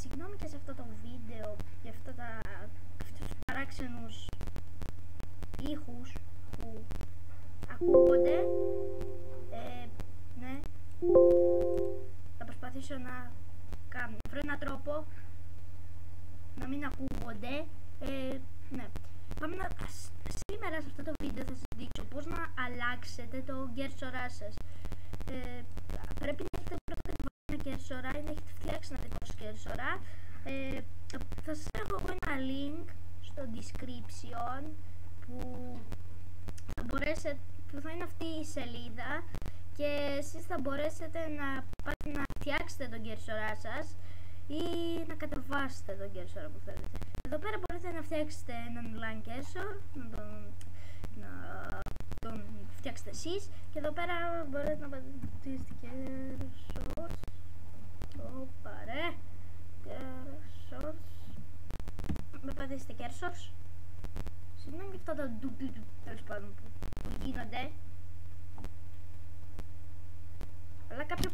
Συγγνώμη και σε αυτό το βίντεο για αυτούς τους παράξενους ήχους που ακούγονται. Ναι. Θα προσπαθήσω να βρω έναν τρόπο να μην ακούγονται. Ναι. Σήμερα σε αυτό το βίντεο θα σας δείξω πώς να αλλάξετε το cursor σας. Πρέπει να έχετε πρώτα κατεβάσει ένα cursor ή να έχετε φτιάξει ένα δικό σας cursor. Θα σας έχω ένα link στο description που θα είναι αυτή η σελίδα και εσείς θα μπορέσετε να πάτε να φτιάξετε τον cursor σας ή να κατεβάσετε τον cursor που θέλετε. Εδώ πέρα μπορείτε να φτιάξετε έναν online cursor, να τον φτιάξετε εσείς, και εδώ πέρα μπορείτε να πατήσετε cursor. Cursor. Με πατήσετε cursor. Συγγνώμη για αυτά τα τέλος πάντων που γίνονται. Αλλά κάτι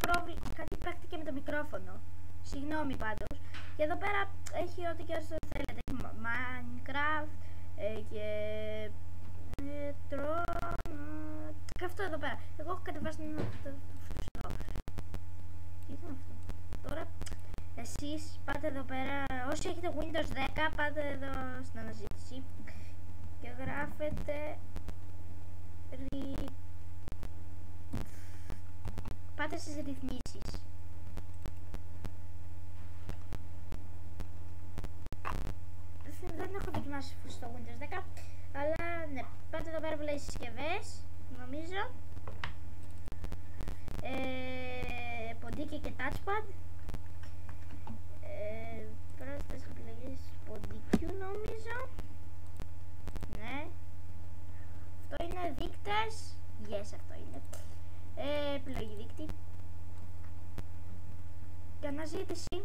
παίχτηκε με το μικρόφωνο. Συγγνώμη πάντως. Και εδώ πέρα έχει ό,τι και όσο θέλετε. Έχει Minecraft και και αυτό εδώ πέρα. Εγώ έχω κατεβάσει αυτό. Τι ήταν αυτό? Τώρα εσείς πάτε εδώ πέρα. Όσοι έχετε Windows 10 πάτε εδώ στην αναζήτηση και γράφετε πάτε στις ρυθμίσεις. Δεν έχω δοκιμάσει στο Windows 10, αλλά ναι, πάτε εδώ πέρα που λέει συσκευές, νομίζω, ποντίκι και touchpad, πρόσθετες επιλογές ποντικιού νομίζω, ναι, αυτό είναι δείκτες, yes αυτό είναι, επιλογή δείκτη και αναζήτηση.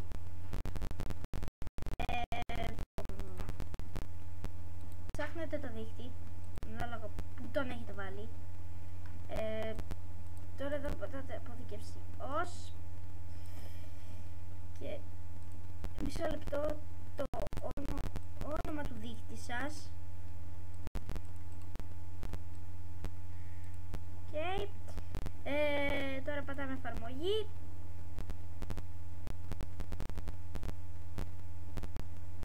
Ψάχνετε το δείκτη, ανάλογα που τον έχετε βάλει. Τώρα εδώ πατάτε αποθηκεύσει ως και μισό λεπτό το όνομα του δείκτη σας. Okay. Τώρα πατάμε εφαρμογή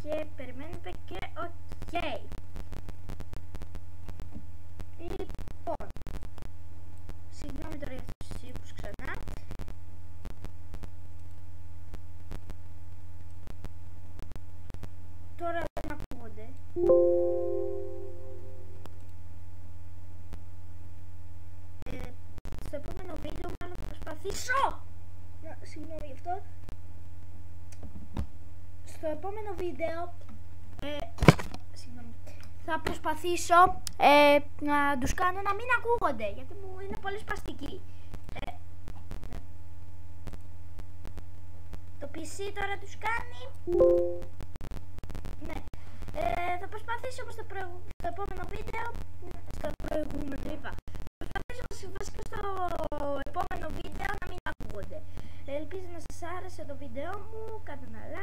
και περιμένετε και OK. Λοιπόν, συγγνώμη τώρα για τους ήχους ξανά. Τώρα δεν ακούγονται. Στο επόμενο βίντεο μάλλον θα προσπαθήσω. Συγγνώμη γι' αυτό. Στο επόμενο βίντεο θα προσπαθήσω να τους κάνω να μην ακούγονται, γιατί μου είναι πολύ σπαστικοί. Το PC τώρα τους κάνει. Ναι. Θα προσπαθήσω όμως στο επόμενο βίντεο, στο προηγούμενο είπα, θα προσπαθήσω βασικά στο επόμενο βίντεο να μην ακούγονται. Ελπίζω να σας άρεσε το βίντεο μου, κάντε ένα like.